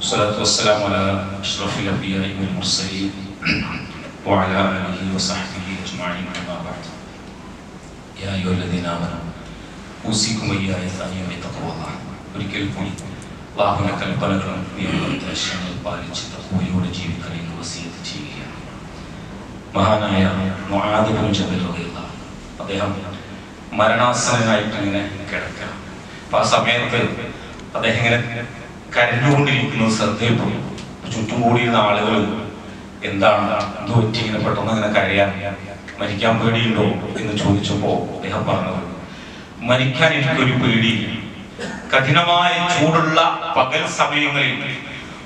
والصلاة والسلام على أشرف الأنبياء والمرسلين وعلى آله وصحبه أجمعين أما بعد يا أيها الذين آمنوا أوصيكم وإياي ثانيا بتقوى الله ഒരിക്കൽ കൂടി അല്ലാഹുവിന്റെ കൽപ്പനകളും നിയമനിർദ്ദേശങ്ങളും പാലിച്ച് തഖ്വയോടെ ജീവിക്കണമെന്ന് വസിയത്ത് ചെയ്യുകയാണ്. മഹാനായ മുആദ് ഇബ്നു ജബൽ റളിയല്ലാഹു അദ്ദേഹം മരണാസന്നനായിട്ട് ഇങ്ങനെ കിടക്കുക. അപ്പൊ ആ സമയത്ത് അദ്ദേഹം ഇങ്ങനെ കരഞ്ഞുകൊണ്ടിരിക്കുന്നത് ശ്രദ്ധയിൽപ്പെട്ടു. ചുറ്റും കൂടിയിരുന്ന ആളുകൾ എന്താണ് എന്ത് പറ്റി ഇങ്ങനെ പെട്ടെന്ന് ഇങ്ങനെ കരയാൻ, മരിക്കാൻ പേടിയുണ്ടോ എന്ന് ചോദിച്ചപ്പോ അദ്ദേഹം പറഞ്ഞത്, മരിക്കാൻ എനിക്കൊരു പേടിയില്ല. കഠിനമായ ചൂടുള്ള പകൽ സമയങ്ങളിൽ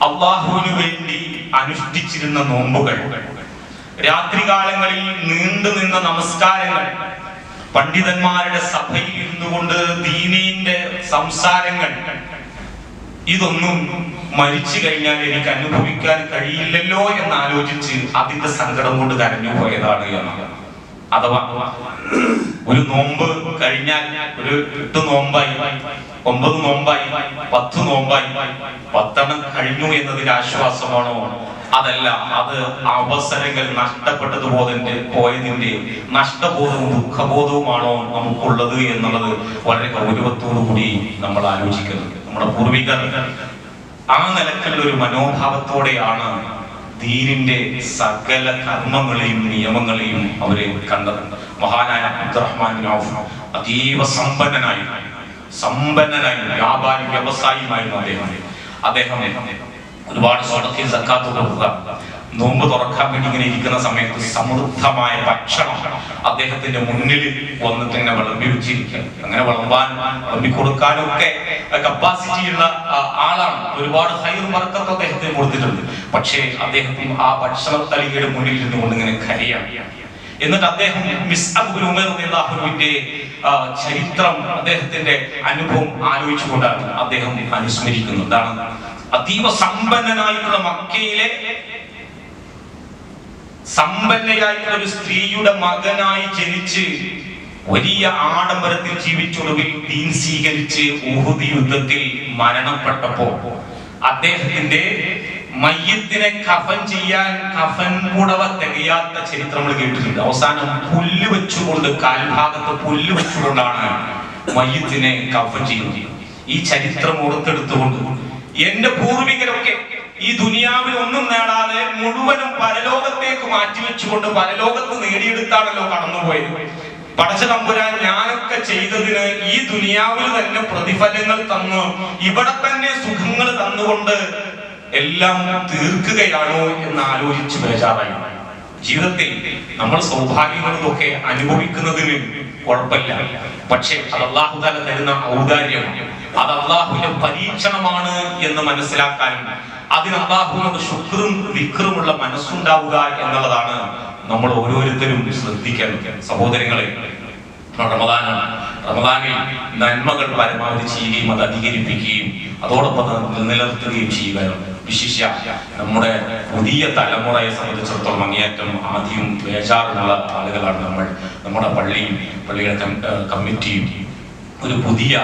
അള്ളാഹുവിന് വേണ്ടി അനുഷ്ഠിച്ചിരുന്ന നോമ്പുകൾ, രാത്രികാലങ്ങളിൽ നീണ്ടു നിന്ന നമസ്കാരങ്ങൾ, പണ്ഡിതന്മാരുടെ സഭയിൽ ഇരുന്നുകൊണ്ട് ദീനീന്റെ സംസാരങ്ങൾ, ഇതൊന്നും മരിച്ചു കഴിഞ്ഞാൽ എനിക്ക് അനുഭവിക്കാൻ കഴിയില്ലല്ലോ എന്നാലോചിച്ച് അതിന്റെ സങ്കടം കൊണ്ട് കരഞ്ഞു പോയതാണ് എന്നാണ്. അഥവാ ഒരു നോമ്പ് കഴിഞ്ഞാൽ ഒരു 8 നോമ്പായി, 9 നോമ്പായി, 10 നോമ്പായി, 10 കഴിഞ്ഞു എന്നതിന്റെ ആശ്വാസമാണോ? അതല്ല, അത് അവസരങ്ങൾ നഷ്ടപ്പെട്ടതുപോലെ പോയതിന്റെ നഷ്ടബോധവും ദുഃഖബോധവുമാണോ നമുക്കുള്ളത് എന്നുള്ളത് വളരെ ഗൗരവത്തോടു കൂടി നമ്മൾ ആലോചിക്കുന്നത്. നമ്മുടെ പൂർവികർ ആ നിലക്കുള്ള ഒരു മനോഭാവത്തോടെയാണ് ദീനിന്റെ സകല കർമ്മങ്ങളെയും നിയമങ്ങളെയും അവരെ കണ്ടത്. മഹാനായ അബ്ദുറഹ്മാൻ ബിൻ ഔഫ് അതീവ സമ്പന്നനായി വ്യാപാരി വ്യവസായിയുമായിരുന്നു അദ്ദേഹം ഒരുപാട് സ്വതക്കേ സക്കാത്ത് കൊടുക്കുക. നോമ്പ് തുറക്കാൻ വേണ്ടി ഇങ്ങനെ ഇരിക്കുന്ന സമയത്ത് സമൃദ്ധമായ ഭക്ഷണം അദ്ദേഹത്തിന്റെ മുന്നിൽ വന്നിട്ട് ഇങ്ങനെ വിളമ്പി വെച്ചിരിക്കുക. അങ്ങനെ വിളമ്പി കൊടുക്കാനൊക്കെ കപ്പാസിറ്റി ഉള്ള ആളാണ്. ഒരുപാട് ഹൈർ ബർക്കത്ത് അദ്ദേഹത്തിന് കൊടുത്തിട്ടുണ്ട്. പക്ഷേ അദ്ദേഹത്തിന് ആ ഭക്ഷണത്തളികയുടെ മുന്നിൽ ഇരുന്നുകൊണ്ട് ഇങ്ങനെ കരയാണ്. എന്നിട്ട് അദ്ദേഹം മിസ്അബ് ഇബ്നു ഉമർ റളിയല്ലാഹുവിന്റെ ചരിത്രം, അദ്ദേഹത്തിന്റെ അനുഭവം ആലോചിച്ചുകൊണ്ടാണ് അദ്ദേഹം അനുസ്മരിക്കുന്നത്. എന്താണ്? അതീവ സമ്പന്നനായിട്ടുള്ള മക്കയിലെ സമ്പന്നയായിട്ടുള്ള ഒരു സ്ത്രീയുടെ മകനായി ജനിച്ച് വലിയ ആഡംബരത്തിൽ ജീവിച്ചൊടുവിൽ ദീൻ സ്വീകരിച്ച് ഉഹുദ് യുദ്ധത്തിൽ മരണപ്പെട്ടപ്പോ അദ്ദേഹത്തിന്റെ മയ്യത്തിനെ കഫൻ ചെയ്യാൻ കഫൻ പുടവ തികയാത്ത ചരിത്രം നമ്മൾ കേട്ടിട്ടുണ്ട്. അവസാനം പുല്ല് വെച്ചുകൊണ്ട്, കാൽഭാഗത്ത് പുല്ല് വെച്ചുകൊണ്ടാണ് മയ്യത്തിനെ കഫൻ ചെയ്യുന്നത്. ഈ ചരിത്രം ഓർത്തെടുത്തുകൊണ്ട് എന്റെ പൂർവികരൊക്കെ ഈ ദുനിയാവിൽ ഒന്നും നേടാതെ മുഴുവനും പരലോകത്തേക്ക് മാറ്റിവെച്ചുകൊണ്ട് പരലോകത്ത് നേടിയെടുത്താണല്ലോ കടന്നുപോയത്. പടച്ച തമ്പുരാൻ ഞാനൊക്കെ ചെയ്തതിന് ഈ ദുനിയാവിൽ തന്നെ പ്രതിഫലങ്ങൾ തന്നു, ഇവിടെ തന്നെ സുഖങ്ങൾ തന്നുകൊണ്ട് എല്ലാം തീർക്കുകയാണോ എന്ന് ആലോചിച്ച് ബേജാറായി. ജീവിതത്തിൽ നമ്മൾ സൗഭാഗ്യങ്ങളൊക്കെ അനുഭവിക്കുന്നതിന് കുഴപ്പമില്ല. പക്ഷെ അത് അല്ലാഹു തആല തരുന്ന ഔദാര്യമാണ്, അത് അല്ലാഹുവിന്റെ പരീക്ഷണമാണ് എന്ന് മനസ്സിലാക്കാനും അതിന് അല്ലാഹുവിനോട് ശുക്റും ദിക്റുമുള്ള മനസ്സുണ്ടാവുക എന്നുള്ളതാണ് നമ്മൾ ഓരോരുത്തരും ശ്രദ്ധിക്കാൻ. സഹോദരങ്ങളെ, റമദാനിൽ നന്മകൾ പരമാവധി ചെയ്യുകയും അത് അധികരിപ്പിക്കുകയും അതോടൊപ്പം നിലനിർത്തുകയും ചെയ്യുക. വിശിഷ്യ നമ്മുടെ പുതിയ തലമുറയെ സംബന്ധിച്ചിടത്തോളം അങ്ങേയറ്റം ആദ്യം ബേജാറുള്ള ആളുകളാണ് നമ്മൾ. നമ്മുടെ പള്ളിയുടെ കമ്മിറ്റിയും ഒരു പുതിയ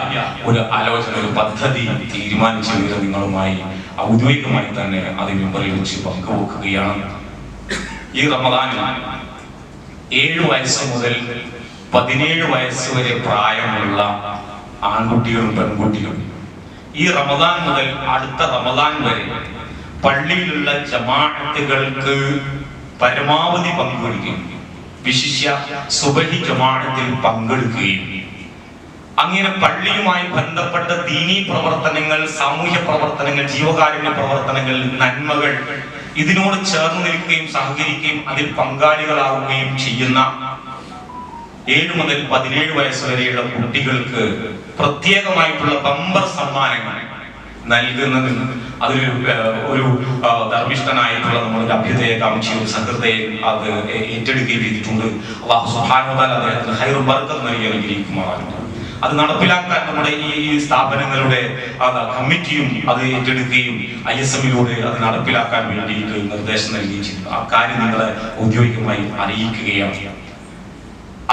ആലോചന, ഒരു പദ്ധതി തീരുമാനിച്ചു നിങ്ങളുമായി ഔദ്യോഗികമായി തന്നെ അത് മെമ്പറിൽ വെച്ച് പങ്കുവെക്കുകയാണ്. ഈ റമദാനിൽ 7 വയസ്സ് മുതൽ 17 വയസ്സ് വരെ പ്രായമുള്ള ആൺകുട്ടികളും പെൺകുട്ടികളും ഈ റമദാൻ മുതൽ അടുത്ത റമദാൻ വരെ പള്ളിയിലുള്ള ജമാഅത്തുകൾക്ക് പരമാവധി പങ്കെടുക്കുകയും വിശിഷ്യ സുബഹി ജമാഅത്തിൽ പങ്കെടുക്കുകയും അങ്ങനെ പള്ളിയുമായി ബന്ധപ്പെട്ട ദീനീ പ്രവർത്തനങ്ങൾ, സാമൂഹ്യ പ്രവർത്തനങ്ങൾ, ജീവകാരുണ്യ പ്രവർത്തനങ്ങൾ, നന്മകൾ ഇതിനോട് ചേർന്ന് നിൽക്കുകയും സഹകരിക്കുകയും അതിൽ പങ്കാളികളാവുകയും ചെയ്യുന്ന 7 മുതൽ 17 വയസ്സ് വരെയുള്ള കുട്ടികൾക്ക് പ്രത്യേകമായിട്ടുള്ള ബമ്പർ സമ്മാനങ്ങൾ നൽകുന്നതിന് ഒരു ധർമ്മിഷ്ഠനായിട്ടുള്ള നമ്മുടെ അഭ്യുദയകാംക്ഷി ഒരു സഹൃദയെ അത് ഏറ്റെടുക്കുകയും ചെയ്തിട്ടുണ്ട്. അല്ലാഹു സുബ്ഹാനഹു വ തആല അദ്ദേഹത്തിന് ഖൈർ ബർക്കത്ത് നൽകി അനുഗ്രഹിക്കുമാറാകട്ടെ. അത് നടപ്പിലാക്കാൻ നമ്മുടെ ഈ സ്ഥാപനങ്ങളുടെ കമ്മിറ്റിയും അത് ഏറ്റെടുക്കുകയും ISM-ലൂടെ അത് നടപ്പിലാക്കാൻ വേണ്ടിയിട്ട് നിർദ്ദേശം നൽകുകയും ചെയ്തു. ആ കാര്യം നിങ്ങളെ ഔദ്യോഗികമായി അറിയിക്കുകയാണ്.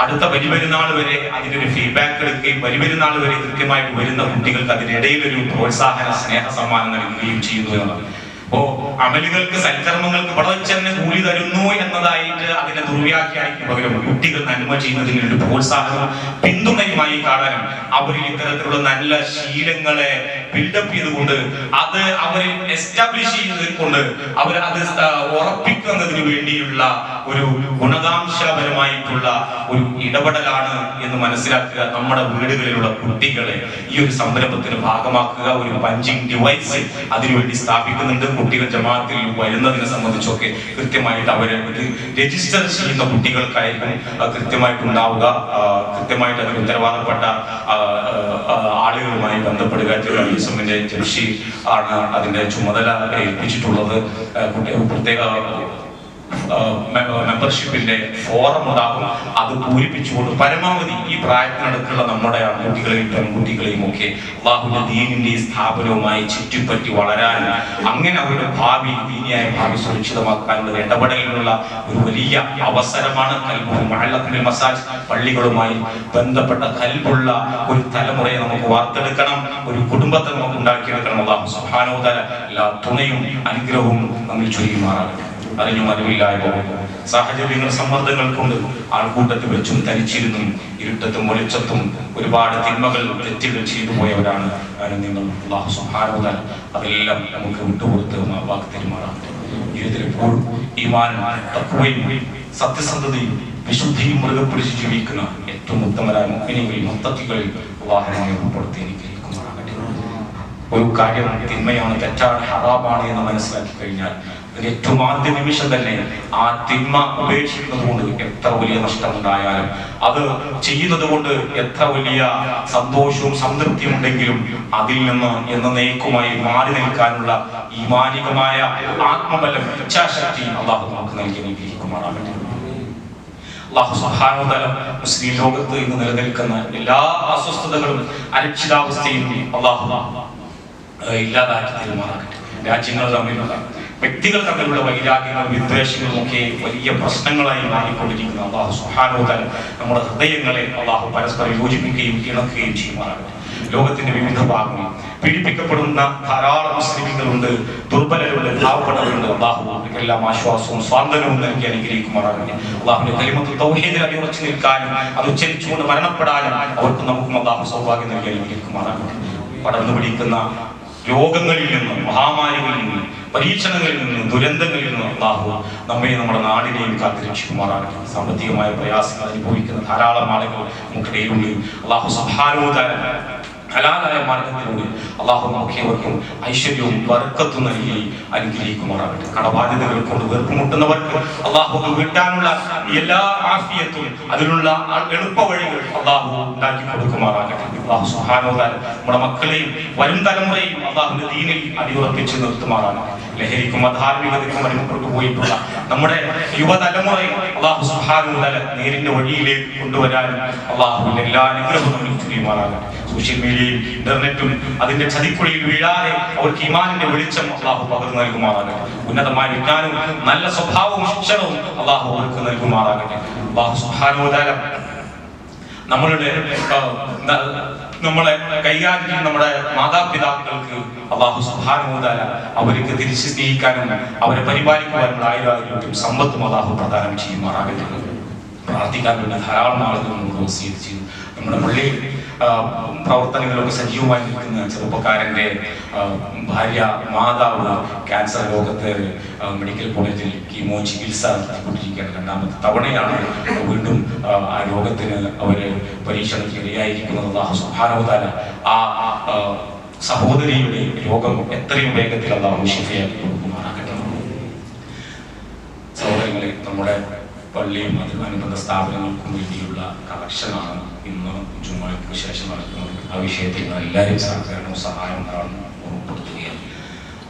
അടുത്ത ബലിപെരുന്നാൾ വരെ അതിനൊരു ഫീഡ്ബാക്ക് എടുക്കുകയും ബലിപെരുന്നാൾ വരെ കൃത്യമായിട്ട് വരുന്ന കുട്ടികൾക്ക് അതിനിടയിൽ ഒരു പ്രോത്സാഹന സ്നേഹ സമ്മാനം നൽകുകയും ചെയ്യുന്നു എന്നാണ്. അപ്പോ അമലുകൾക്ക് സൽക്കർമ്മങ്ങൾക്ക് പടച്ചന്നെ കൂലി തരുന്നു എന്നതായിട്ട് അതിനെ ദുർവ്യാഖ്യാനിക്കും പകരം കുട്ടികൾ നന്മ ചെയ്യുന്നതിന് ഒരു പ്രോത്സാഹനം പിന്തുണയുമായി കാണാനും അവരിൽ ഇത്തരത്തിലുള്ള നല്ല ശീലങ്ങളെ ബിൽഡപ്പ് ചെയ്തുകൊണ്ട് അത് അവരിൽ എസ്റ്റാബ്ലിഷ് ചെയ്തുകൊണ്ട് അവർ അത് ഉറപ്പിക്കുന്നതിന് വേണ്ടിയുള്ള ഒരു ഗുണകാംശപരമായിട്ടുള്ള ഒരു ഇടപെടലാണ് എന്ന് മനസ്സിലാക്കുക. നമ്മുടെ വീടുകളിലുള്ള കുട്ടികളെ ഈ ഒരു സംരംഭത്തിന് ഭാഗമാക്കുക. ഒരു പഞ്ചിങ് ഡിവൈസ് അതിനുവേണ്ടി സ്ഥാപിക്കുന്നുണ്ട്. കുട്ടികൾ ജമാഅത്തിൽ വരുന്നതിനെ സംബന്ധിച്ചൊക്കെ കൃത്യമായിട്ട് അവരെ രജിസ്റ്റർ ചെയ്യുന്ന കുട്ടികൾക്കായിരിക്കും കൃത്യമായിട്ട് ഉണ്ടാവുക. കൃത്യമായിട്ട് അതിന് ഉത്തരവാദപ്പെട്ട ആളുകളുമായി ബന്ധപ്പെടുക. ജംഷി ആണ് അതിന്റെ ചുമതല ഏൽപ്പിച്ചിട്ടുള്ളത്. പ്രത്യേക മെമ്പർഷിപ്പിന്റെ ഫോറം ഉണ്ടാകും. അത് പൂരിപ്പിച്ചുകൊണ്ട് പരമാവധി ഈ പ്രായത്തിനടുത്തുള്ള നമ്മുടെ ആൺകുട്ടികളെയും പെൺകുട്ടികളെയും ഒക്കെ അല്ലാഹുവിന്റെ ദീനിന്റെ സ്ഥാപനവുമായി ചുറ്റിപ്പറ്റി വളരാൻ, അങ്ങനെ അവരുടെ ഭാവി ദീനിയായ ഭാവി സുരക്ഷിതമാക്കാനുള്ള ഇടപെടലിനുള്ള ഒരു വലിയ അവസരമാണ്. മസാജ് പള്ളികളുമായി ബന്ധപ്പെട്ട കൽബുള്ള ഒരു തലമുറയെ നമുക്ക് വാർത്തെടുക്കണം. ഒരു കുടുംബത്തെ നമുക്ക് ഉണ്ടാക്കിയെടുക്കണം. അല്ലാഹു സുബ്ഹാനഹു വ തആല എല്ലാ തുണയും അനുഗ്രഹവും നമ്മിൽ ചൊരിയുമാറാകട്ടെ. അറിഞ്ഞും അറിവില്ലായ്മ സാഹചര്യങ്ങൾ സമ്മർദ്ദങ്ങൾ കൊണ്ട് ആൾക്കൂട്ടത്തിൽ വെച്ചും തനിച്ചിരുന്നും ഇരുട്ടത്തും വെളിച്ചത്തും ഒരുപാട് തിന്മകൾ തെറ്റുകൾ ചെയ്തു പോയവരാണ് നിങ്ങൾ. അല്ലാഹു സുബ്ഹാനഹു വ തആല അതെല്ലാം നമുക്ക് വിട്ടുകൊടുത്ത് വാക്ക് തെരുമാറാകട്ടെ. ജീവിതത്തിൽ എപ്പോഴും ഈമാനും തഖ്വയും സത്യസന്ധതയും വിശുദ്ധിയും മുറുകെ പിടിച്ച് ജീവിക്കുന്ന ഏറ്റവും ഉത്തമരായ മുഅ്മിനീങ്ങളിൽ മുത്തഖികളിൽ അല്ലാഹുവിനെ ഉൾപ്പെടുത്തി അനുഗ്രഹിക്കുമാറാകട്ടെ. ഒരു കാര്യം തിന്മയാണ്, തെറ്റാണ്, ഹറാമാണ് എന്ന് മനസ്സിലാക്കി കഴിഞ്ഞാൽ ഏറ്റവും ആദ്യ നിമിഷം തന്നെ ആ തിന്മ ഉപേക്ഷിക്കുന്നത് കൊണ്ട് എത്ര വലിയ നഷ്ടമുണ്ടായാലും, അത് ചെയ്യുന്നത് കൊണ്ട് എത്ര വലിയ സന്തോഷവും സംതൃപ്തിയും ഉണ്ടെങ്കിലും അതിൽ നിന്ന് എന്നേക്കുമായി മാറി നിൽക്കാനുള്ള ഈമാനികമായ ആത്മബലം, ഇച്ഛാശക്തി അല്ലാഹു നമുക്ക് നൽകി അനുഗ്രഹിക്കുമാറാകട്ടെ. അല്ലാഹു സുബ്ഹാനഹു വ തആല മുസ്ലിം ലോകത്ത് ഇന്ന് നിലനിൽക്കുന്ന എല്ലാ അസ്വസ്ഥതകളും അരക്ഷിതാവസ്ഥയും അല്ലാഹു ഇല്ലാതാക്കി തരുമാറാകട്ടെ. രാജ്യങ്ങൾ തമ്മിലുള്ള, വ്യക്തികൾ തമ്മിലുള്ള വൈരാഗ്യങ്ങളും വിദ്വേഷങ്ങളും ഒക്കെ വലിയ പ്രശ്നങ്ങളായി മാറിക്കൊണ്ടിരിക്കുന്ന അല്ലാഹു സുബ്ഹാനഹു വ തആല നമ്മുടെ ഹൃദയങ്ങളെ അല്ലാഹു പരസ്പരം യോജിപ്പിക്കുകയും ഇണക്കുകയും ചെയ്യുമാറാകട്ടെ. ലോകത്തിന്റെ വിവിധ ഭാഗങ്ങളിൽ പീഡിപ്പിക്കപ്പെടുന്ന ധാരാളം മുസ്ലിമുകളുണ്ട്, ദുർബലരുണ്ട്, പാവപ്പെട്ടവരുണ്ട്. അല്ലാഹു അവർക്കെല്ലാം ആശ്വാസവും സ്വാതന്ത്ര്യവും നൽകി അനുഗ്രഹിക്കുമാറാകട്ടെ. അല്ലാഹുവിന്റെ കലിമത്തുൽ തൗഹീദിൽ അടിയുറച്ചു നിൽക്കാനും അത് ഉച്ചരിച്ചുകൊണ്ട് മരണപ്പെടാനും അവർക്കും നമുക്കും അല്ലാഹു സൗഭാഗ്യം നൽകി അനുഗ്രഹിക്കുമാറാകട്ടെ. പടർന്നു പിടിക്കുന്ന രോഗങ്ങളിൽ നിന്നും, മഹാമാരികളിൽ നിന്നും, പരീക്ഷണങ്ങളിൽ നിന്നും, ദുരന്തങ്ങളിൽ നിന്നും അല്ലാഹു നമ്മയും നമ്മുടെ നാടിനെയും കാത്തുരക്ഷിക്കുമാറാകട്ടെ. സാമ്പത്തികമായ പ്രയാസങ്ങൾ അനുഭവിക്കുന്ന ധാരാളം ആളുകൾ നമുക്കിടയിലുണ്ട്. അല്ലാഹു സുബ്ഹാനഹു വ തആല ഹലാലായ മാർഗത്തിലൂടെ അല്ലാഹു നമുക്കേവർക്കും ഐശ്വര്യവും ബർക്കത്തും നൽകി അനുഗ്രഹിക്കുമാറാകട്ടെ. കടബാധ്യതകൾ കൊണ്ട് വീർപ്പുമുട്ടുന്നവർക്ക് അല്ലാഹു വീട്ടാനുള്ള എല്ലാ ആഫിയത്തും അതിനുള്ള എളുപ്പ വഴികൾ അല്ലാഹു ഉണ്ടാക്കി കൊടുക്കുമാറാകട്ടെ. അല്ലാഹു സുബ്ഹാനഹു വ തആല നമ്മുടെ മക്കളെയും വരും തലമുറയും അല്ലാഹുവിന്റെ ദീനിൽ അടിയുറപ്പിച്ച് നിർത്തുമാറാകട്ടെ. ലഹരിക്കും അധാർമികതയ്ക്കും അടിമപ്പെട്ടു പോയിട്ടുള്ള നമ്മുടെ യുവതലമുറയെ അല്ലാഹു സുബ്ഹാനഹു വ തആല നേരിന്റെ വഴിയിലേക്ക് കൊണ്ടുവരാനും അല്ലാഹുവിന്റെ എല്ലാ അനുഗ്രഹവും നമുക്ക് ചെയ്യുമാറാകട്ടെ. സോഷ്യൽ മീഡിയയും ഇന്റർനെറ്റും അതിന്റെ ചതിക്കുഴിയിൽ വീഴാതെ അവർക്ക് ഈമാനിന്റെ വെളിച്ചം അല്ലാഹു പകർന്നു നൽകുമാറാകട്ടെ. ഉന്നതമായ വിജ്ഞാനവും നല്ല സ്വഭാവവും ശിക്ഷണവും അല്ലാഹു അവർക്ക് നൽകുമാറാകട്ടെ. അല്ലാഹു സുബ്ഹാനഹു വ തആല നമ്മളെ കൈകാര്യം ചെയ്യുന്ന നമ്മുടെ മാതാപിതാക്കൾക്ക് അല്ലാഹു സുബ്ഹാനഹു വ തആല അവർക്ക് തിരിച്ചു സ്നേഹിക്കാനും അവരെ പരിപാലിക്കുവാനുള്ള ആയുരാരോഗ്യവും സമ്പത്തും അല്ലാഹു പ്രദാനം ചെയ്യുമാറാകട്ടെ. പ്രാർത്ഥിക്കാൻ വേണ്ടി ധാരാളം ആളുകൾ നമ്മൾ വസിയത്ത് ചെയ്തു. നമ്മുടെ പള്ളിയിൽ പ്രവർത്തനങ്ങളൊക്കെ സജീവമായി നിൽക്കുന്ന ചെറുപ്പക്കാരൻ്റെ ഭാര്യ, മാതാവ് ക്യാൻസർ രോഗത്ത് മെഡിക്കൽ കോളേജിൽ കീമോ ചികിത്സ നടത്തിക്കൊണ്ടിരിക്കുകയാണ്. രണ്ടാമത്തെ തവണയാണ് വീണ്ടും ആ രോഗത്തിന് അവര് പരീക്ഷണത്തിൽ ഇടയായിരിക്കുന്നത്. അല്ലാഹു സുബ്ഹാനഹു വ തആല ആ സഹോദരിയുടെ രോഗം എത്രയും വേഗത്തിൽ അല്ലാഹു ശിഫയാക്കി കൊടുക്കുമാറാകട്ടെ. സഹോദരങ്ങളെ, നമ്മുടെ പള്ളിയും അതിനനുബന്ധ സ്ഥാപനങ്ങൾക്കും വേണ്ടിയുള്ള കളക്ഷനാണ് ഇന്ന് ജുമുഅക്ക് ശേഷം നടക്കുന്നത്. ആ വിഷയത്തിൽ എല്ലാവരും സഹകരണവും സഹായം ഉറപ്പെടുത്തുകയാണ്.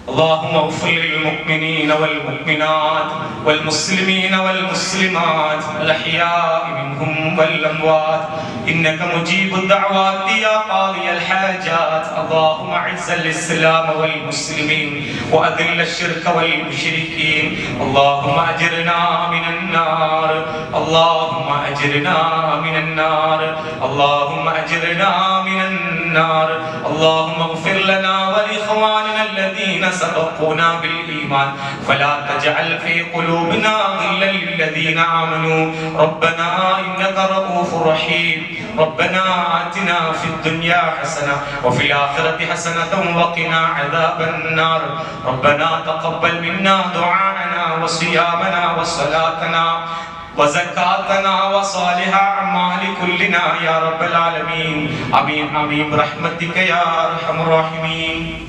اللهم اغفر للمؤمنين والمؤمنات والمسلمين والمسلمات الأحياء منهم والأموات إنك مجيب الدعوات يا قاضي الحاجات. اللهم أعز الإسلام والمسلمين وأذل الشرك والمشركين. اللهم أجرنا من النار، اللهم أجرنا من النار، اللهم أجرنا من النار. اللهم اغفر لنا ولإخواننا الذين سبقونا بالإيمان فلا تجعل في قلوبنا غلا للذين آمنوا ربنا إنك رؤوف رحيم. ربنا آتنا في الدنيا حسنة وفي الآخرة حسنة وقنا عذاب النار. ربنا تقبل منا دعاءنا وصيامنا وصلاتنا وزكاتنا وصالح أعمال كلنا يا رب العالمين. آمين آمين برحمتك يا أرحم الراحمين.